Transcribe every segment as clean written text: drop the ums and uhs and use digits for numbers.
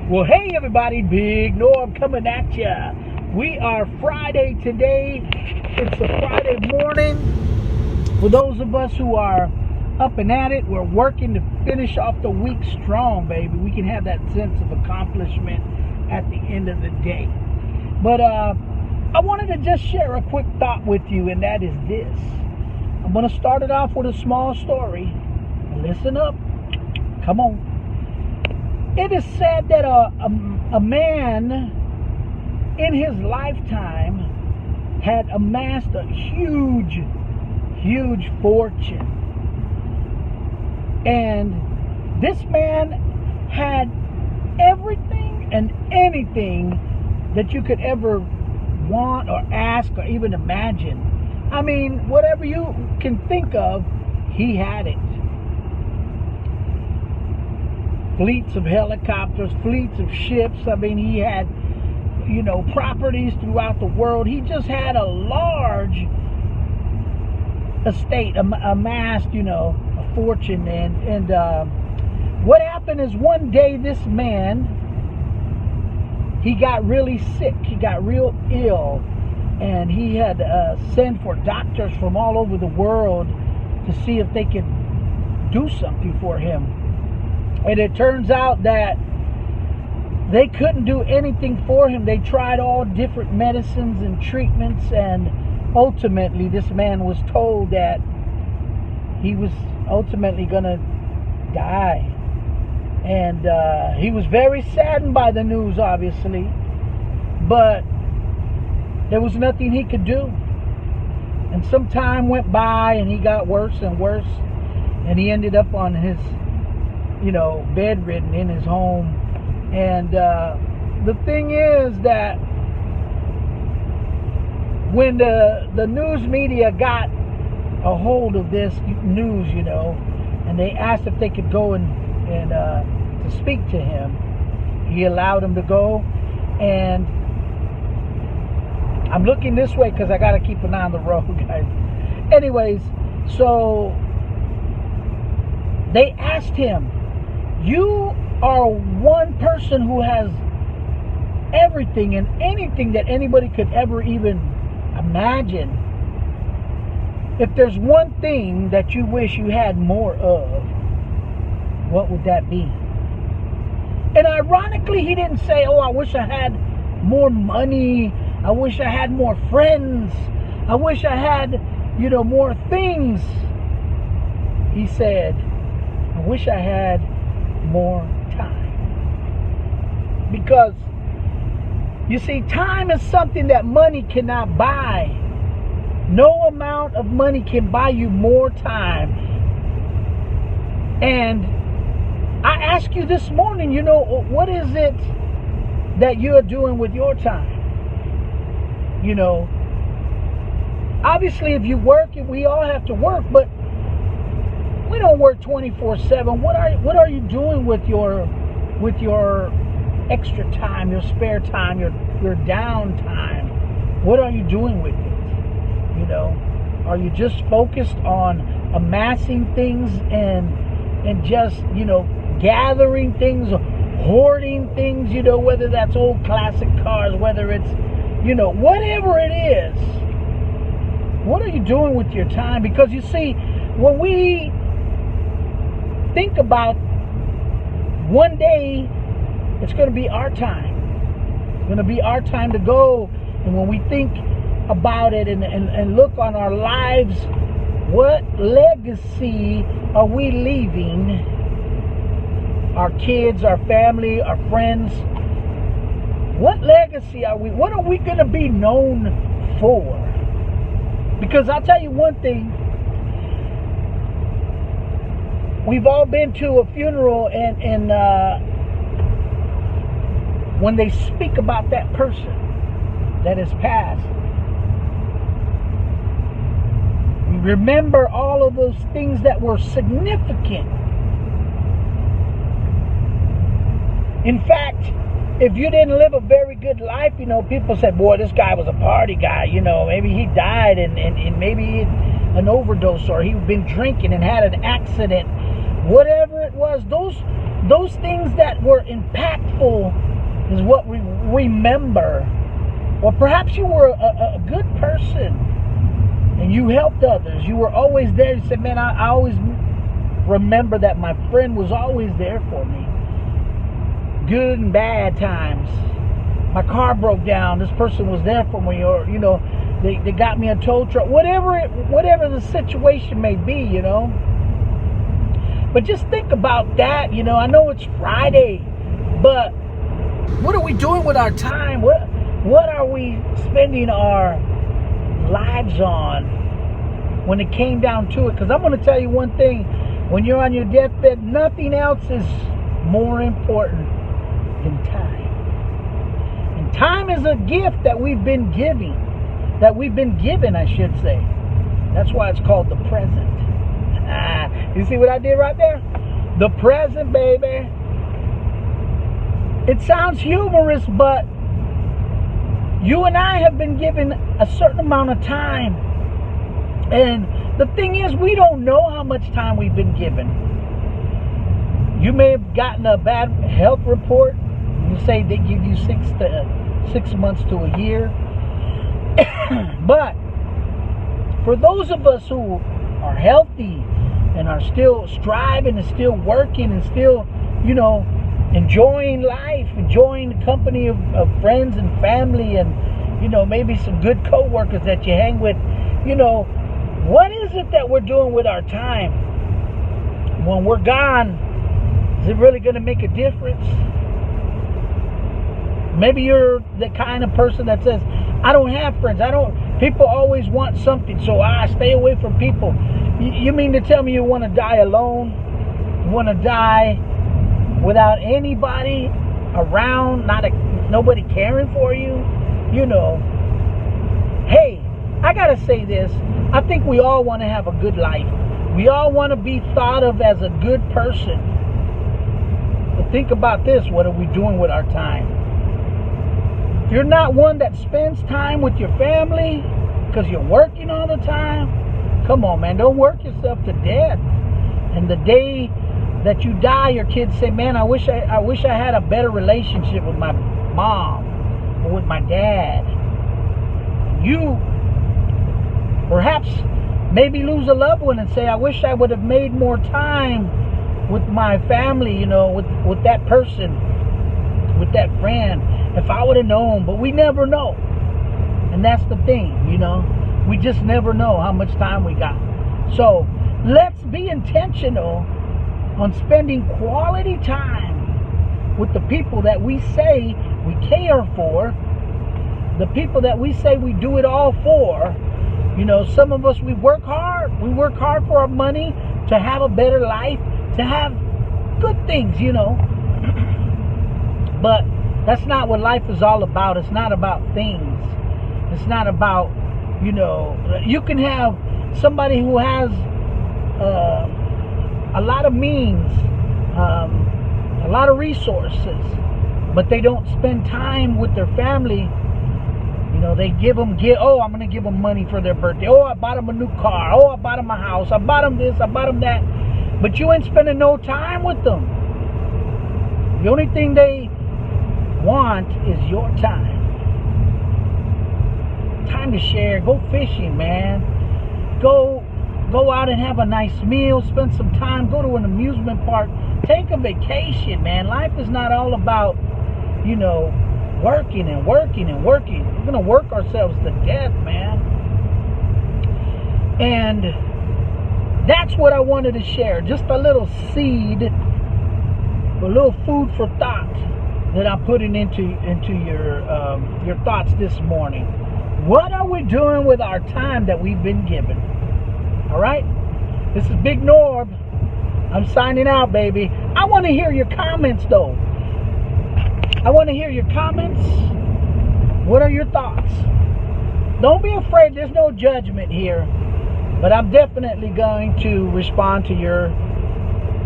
Well, hey everybody, Big Norm coming at ya. We are Friday today. It's a Friday morning. For those of us who are up and at it, we're working to finish off the week strong, baby. We can have that sense of accomplishment at the end of the day. But I wanted to just share a quick thought with you, and that is this. I'm going to start it off with a small story. Listen up. Come on. It is said that a man in his lifetime had amassed a huge fortune. And this man had everything and anything that you could ever want or ask or even imagine. I mean, whatever you can think of, he had it. Fleets of helicopters, fleets of ships. I mean, he had, properties throughout the world. He just had a large estate, amassed, a fortune. And what happened is one day this man, he got really sick. He got real ill. And he had sent for doctors from all over the world to see if they could do something for him. And it turns out that they couldn't do anything for him. They tried all different medicines and treatments, and ultimately this man was told that he was ultimately going to die. And he was very saddened by the news, obviously, but there was nothing he could do. And some time went by, and he got worse and worse, and he ended up on his bedridden in his home. And the thing is that when the news media got a hold of this news, and they asked if they could go and to speak to him, he allowed them to go. And I'm looking this way because I got to keep an eye on the road, guys. Anyways, so they asked him, you are one person who has everything and anything that anybody could ever even imagine. If there's one thing that you wish you had more of, what would that be? And ironically, he didn't say, oh, I wish I had more money. I wish I had more friends. I wish I had, more things. He said, I wish I had more time. Because you see, time is something that money cannot buy. No amount of money can buy you more time. And I ask you this morning, what is it that you're doing with your time? Obviously if you work, and we all have to work, but we don't work 24/7. What are you doing with your extra time, your spare time, your down time? What are you doing with it? Are you just focused on amassing things and just gathering things, hoarding things? Whether that's old classic cars, whether it's whatever it is. What are you doing with your time? Because you see, when we think about one day, it's going to be our time. It's going to be our time to go. And when we think about it and look on our lives, what legacy are we leaving our kids, our family, our friends? What legacy are we? What are we going to be known for? Because I'll tell you one thing. We've all been to a funeral, and when they speak about that person that has passed, we remember all of those things that were significant. In fact, if you didn't live a very good life, people said, boy, this guy was a party guy, maybe he died and maybe an overdose, or he'd been drinking and had an accident. Whatever it was, those things that were impactful is what we remember. Or perhaps you were a good person and you helped others. You were always there. You said, man, I always remember that my friend was always there for me. Good and bad times. My car broke down. This person was there for me. Or, you know, they got me a tow truck. Whatever the situation may be, you know. But just think about that, you know. I know it's Friday, but what are we doing with our time? What are we spending our lives on when it came down to it? Because I'm going to tell you one thing. When you're on your deathbed, nothing else is more important than time. And time is a gift that we've been given, I should say. That's why it's called the present. You see what I did right there? The present, baby. It sounds humorous, but you and I have been given a certain amount of time. And the thing is, we don't know how much time we've been given. You may have gotten a bad health report. You say they give you 6 months to a year. But for those of us who are healthy and are still striving and still working and still, you know, enjoying life, enjoying the company of friends and family and, you know, maybe some good co-workers that you hang with, you know, what is it that we're doing with our time? When we're gone, is it really going to make a difference? Maybe you're the kind of person that says, I don't have friends. People always want something, so I stay away from people. You mean to tell me you want to die alone? You want to die without anybody around, nobody caring for you? You know, hey, I gotta say this. I think we all want to have a good life. We all want to be thought of as a good person. But think about this. What are we doing with our time? If you're not one that spends time with your family because you're working all the time, come on, man, don't work yourself to death. And the day that you die, your kids say, man, I wish I had a better relationship with my mom or with my dad. You perhaps maybe lose a loved one and say, I wish I would have made more time with my family, you know, with that person, with that friend, if I would have known. But we never know. And that's the thing, you know. We just never know how much time we got. So let's be intentional on spending quality time with the people that we say we care for, the people that we say we do it all for. You know, some of us, we work hard. We work hard for our money to have a better life, to have good things, you know. But that's not what life is all about. It's not about things. It's not about, you know, you can have somebody who has a lot of means, a lot of resources, but they don't spend time with their family. You know, they oh, I'm going to give them money for their birthday. Oh, I bought them a new car. Oh, I bought them a house. I bought them this. I bought them that. But you ain't spending no time with them. The only thing they want is your time. Time to share. Go fishing, man. Go out and have a nice meal. Spend some time. Go to an amusement park. Take a vacation, man. Life is not all about, you know, working and working and working. We're going to work ourselves to death, man. And that's what I wanted to share. Just a little seed, a little food for thought that I'm putting into your thoughts this morning. What are we doing with our time that we've been given? All right? This is Big Norb. I'm signing out, baby. I want to hear your comments, though. I want to hear your comments. What are your thoughts? Don't be afraid. There's no judgment here. But I'm definitely going to respond to your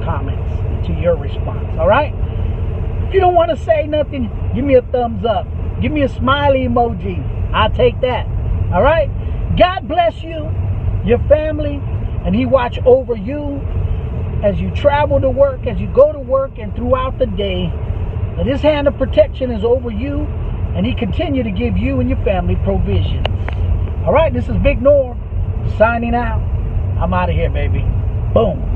comments, to your response. All right? If you don't want to say nothing, give me a thumbs up. Give me a smiley emoji. I'll take that. All right? God bless you, your family, and He watch over you. as you travel to work, as you go to work, and throughout the day, that His hand of protection is over you, and He continue to give you and your family provisions. All right, this is Big Norm signing out. I'm out of here, baby. Boom.